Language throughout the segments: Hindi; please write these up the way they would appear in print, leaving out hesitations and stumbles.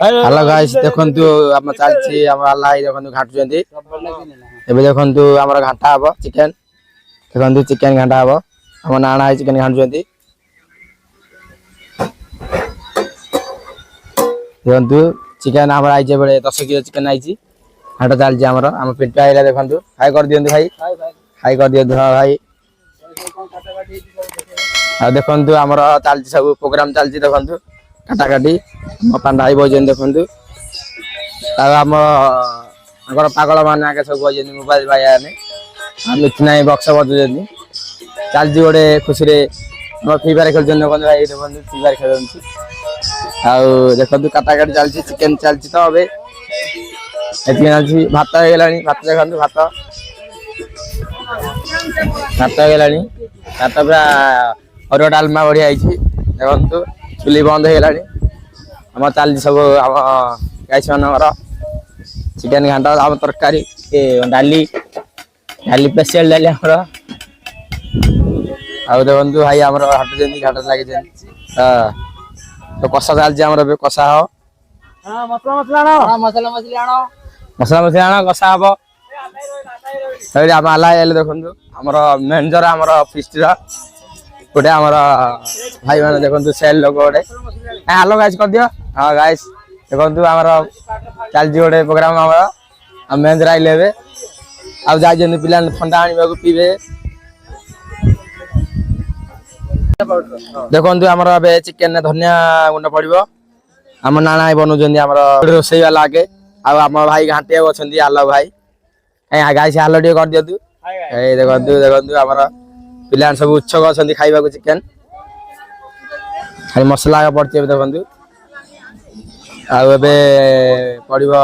हेलो गाइस देखंतु हम चलछि हम अल्लाह देखंतु घाटुचंती एबे देखंतु हमर घाटा हबो चिकन देखंतु चिकन घाटा हबो हम नाना है चिकन घाटुचंती देखंतु चिकन हमर आइजे बेले 10 किलो चिकन आइछि घाटा चलछि हमर हम पिंटू आइला देखंतु हाय कर दियंतु भाई हाय कर दियंतु हां भाई आ देखंतु हमर चलछि सब प्रोग्राम चलछि देखंतु काटा काटी पांडा भाई बजन देखंतु हम अगर पागल मान आगे सब बजन मोबाइल भाई आने हम इतना ही बक्स बजन चलछि गोटे खुशी रे हम फ्री फायर खेलछन देखंतु भाई देखंतु फ्री फायर खेलछन आ देखंतु काटा काटी चलछि चिकन चलछि तो अबे एति चलछि भात हो गेलानी भात देखंतु भात भात हो गेलानी भात पूरा और डालमा बढ़िया आइछि देखंतु चुली बंद हो गलानी हम चलछि सब हम गाइस मानकर चिकन घाटा हम तरकारी डाली डाली स्पेशल डाली हमर आ देखंतु भाई हमर हाट जेंदी घाटा लागे जें हां तो कसा चलछि हमर बे कसा हो हां मसला मसला आनो हां मसला मसला आनो कसा हबो एडी हम आला एले देखंतु हमर मैनेजर हमर ऑफिसरा गोटे हमर भाई माने देखंतु सेल लोग गोटे हेलो गाइस कर दियो हां गाइस देखंतु हमर चलजी गोटे प्रोग्राम हमर हम मैनेजर आइ लेबे आ जाय जने पिला ठंडा आनिबा को पीबे देखंतु हमर अबे चिकन ने धनिया गुंड पड़िबो हम नाना भाई बनु जंदी हमर रोसई वाला आगे आ हमर भाई घाटिया अछंदी आलो भाई ए गाइस आलो डी कर दियो तू ए देखंतु देखंतु हमर पिलान सब उत्सव अछंदी खाइबा को चिकन खाली मसला का पड़ते देखंतु आ एबे पड़िबो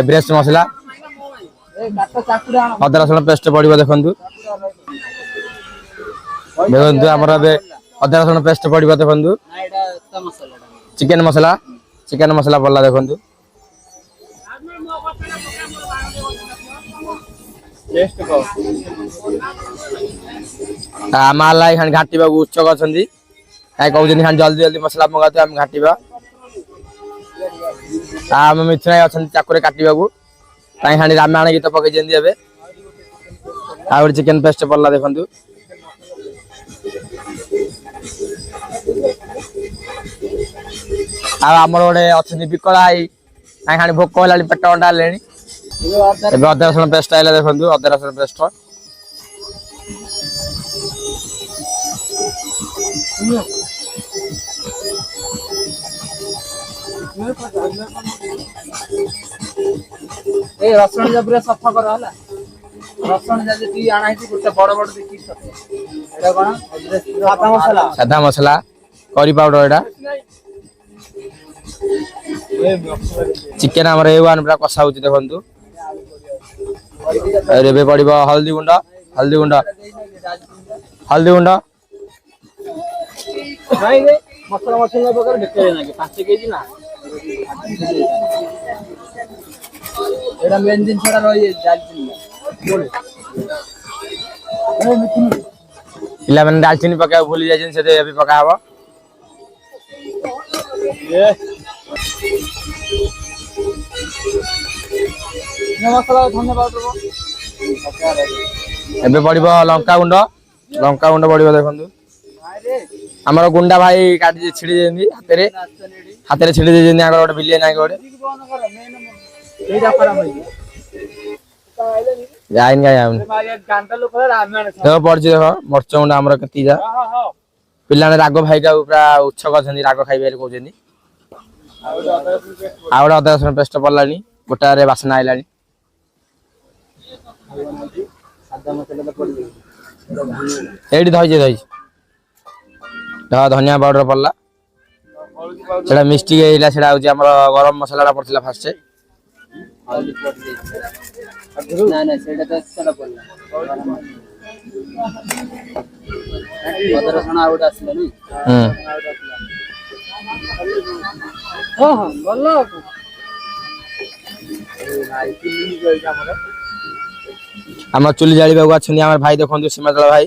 एवरेस्ट मसला अदर रसुण पेस्ट पड़िबो देखंतु देखंतु हमर एबे अदर रसुण पेस्ट पड़िबो देखंतु ना एटा त मसला चिकन मसला पड़ला देखंतु टेस्ट को आमाला खान घाटीबा उत्सव अछंदी काय कहउ जनी खान जल्दी जल्दी मसला मंगाते हम घाटीबा हम मिथुना अछंदी चाकुरे काटीबा को ताई खानी रामायण गीत पके जेंदी एबे और चिकन पेस्ट पड़ला देखंतु आ हमर ओडे अछंदी बिकला आई ताई खानी भोक होलानी पेट अंडा लेनी एबे अदर रसुण पेस्ट आइला देखंतु अदर रसुण पेस्ट ए रसुण जबरे सफा कर हला रसुण जदी आना है गुटे बड़ बड़ देखि एडा कोन सादा मसला करी पाउडर एडा चिकन हमर ए1 पूरा कसा होची देखंतु अरे बे पड़िबो हल्दी गुंड भाई रे मसला मसला बकर ढके ना के 5 केजी ना एडा मेन दिन छडा रही दालचीनी इला मन दालचीनी पका भूली जाय से अभी पका हबो ये नमस्कार धन्यवाद एबे पड़िबो लंका गुंड पड़िबो देखंतु हमर गुंडा भाई काटी छिड़ी जेंदी हाथे रे छिड़ी जेंदी आगर गोटे बिलियन आगे गोटे एटा खराब होई जाइन गाय हम गांटा लोक रामायण देखो पड़छि देखो मरच गुंडा हमर कति जा पिला ने रागो भाई का पूरा उत्सव अछंदी रागो खाइबे रे कहउछनी आउड अदर रसुण पेस्ट पड़लानी गोटा रे वासना आइलानी सादा मसला तो पड़ एडी धइजे धनिया पाउडर पड़ला सेटा मिस्टेक हेला सेटा होची हमर गरम मसलाटा पड़थिला फास्ट ना ना सेटा तो सेटा पड़ला अदर रसुण आउट आसला नी हां हां बोललो हमर चुली जाली बागु अछनी हमर भाई देखंतु सीमातला भाई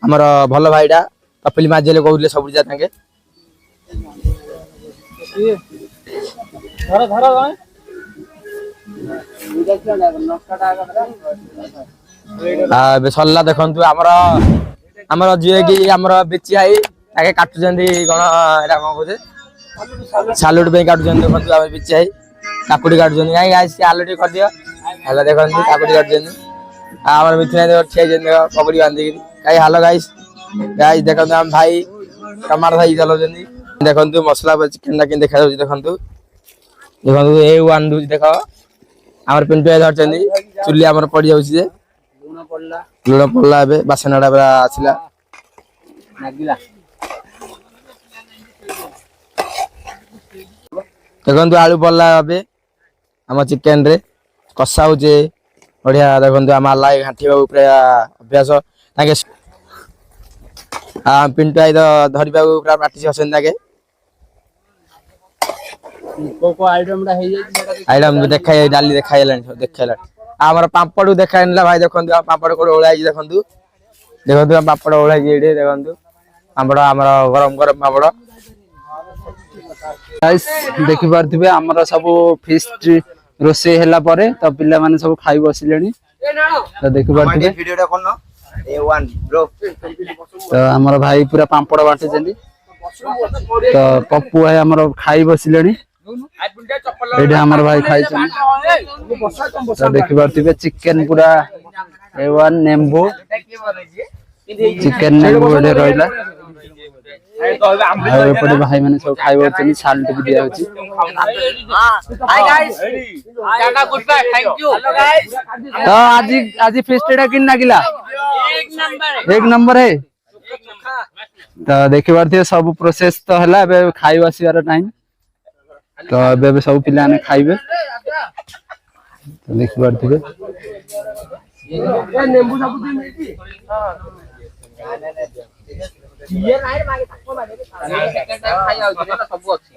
हमर भलो भाईडा कपिल माजेले कहउले सब जा तांगे सरला देखु आमर जी कि आमर बेची आई ताके काटुचंदी कौन एटा कौन कहते सालुट पे काटुचंदी देखु आम बेची आई काकुड़ी काटुचंदी कहीं गाइस आलूटी कर दियो हेला देखंतु काकुड़ी काटुचंदी आमर मिथिला देखो ठिया जंदी पकड़ी बांधी कहीं हालो गाइस गाइस देखंतु हम भाई टमाटर भाई चलाउचंदी देखंतु मसला चिकन टा कि देखा जाउची देखंतु देखंतु ए वन दु देखो आमर पिंटू भाई धरचंदी चुल्ली आमर पड़ी जाउची जे लुण पड़ला एबे बासनाडा पूरा आसिला नागिला देखंतु आलू पड़ला एबे हम चिकन रे कसा होचे बढ़िया देखंतु हम लाई घाटी ऊपर अभ्यास ताके पिंटू भाई तो धरिबा पूरा प्रैक्टिस अछन ताके को आइटम रा हे जाई आइटम देखाय डाली देखायलानी देखायला आमर पापड़ देखाइला भाई देखंतु पापड़ को ओळाई देखंतु देखंतु पापड़ ओळाई एडे देखंतु पापड़ आमर गरम गरम पापड़ गाइस देखि पारथिबे आमर सब फिस्ट रोसे हैला परे त पिल्ला माने सब खाइ बसिलेनी त देखि पारथिबे वीडियोटा कोन A1 ब्रो त आमर भाई पूरा पापड़ बाटे जंदी त पप्पू भाई आमर खाइ बसिलेनी एडे आमर भाई खाइ छन त देखि पारथिबे चिकन पूरा A1 नेम्बू चिकन नेम्बू एडे रहला एपटे भाई माने सब खाइ बचनी साल्ट भी दिया होची hi guys tata goodbye thank you hello guys तो आज फेस्टेडा किन लागिला एक नंबर है तो देखि पारथिबे सब प्रोसेस तो हला बे खाइ बसियार टाइम तो बे सब पिला ने खाइबे तो देखि पारथिबे नेंबू सब मिलती ये नाइ मागे तको मागे सेकंड टाइम खाइ आउ जे सब अछि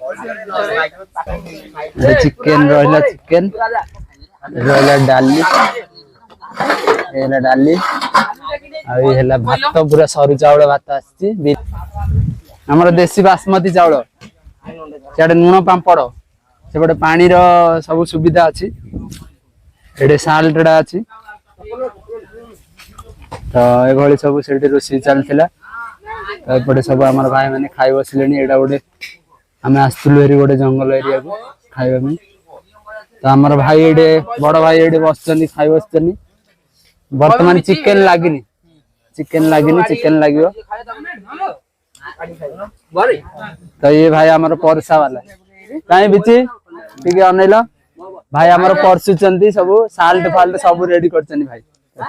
चिकन रहला डाली एला डाली आ ई हला भात पूरा सरू चावल भात आछि हमर देसी बासमती चावल सेडे नुण पापड़ सेबडे पानी रो सब सुविधा अछि एडे साल्टडा अछि तो ए भली सब सेडे रोसी चलथिला एपटे सब हमर भाई माने खाइ बसलेनी एडा गोटे हमें आस्तुलु एरी गोटे जंगल एरिया को खाइबा में तो हमर भाई एडे बड़ भाई एडे बसचनी खाइ बसचनी वर्तमान चिकन लागिनी चिकन लागियो तो ये भाई हमर परसा वाला काई बिची ठीक अनैला भाई हमर परसुचंती सब साल्ट फाल्ट सब रेडी करचनी भाई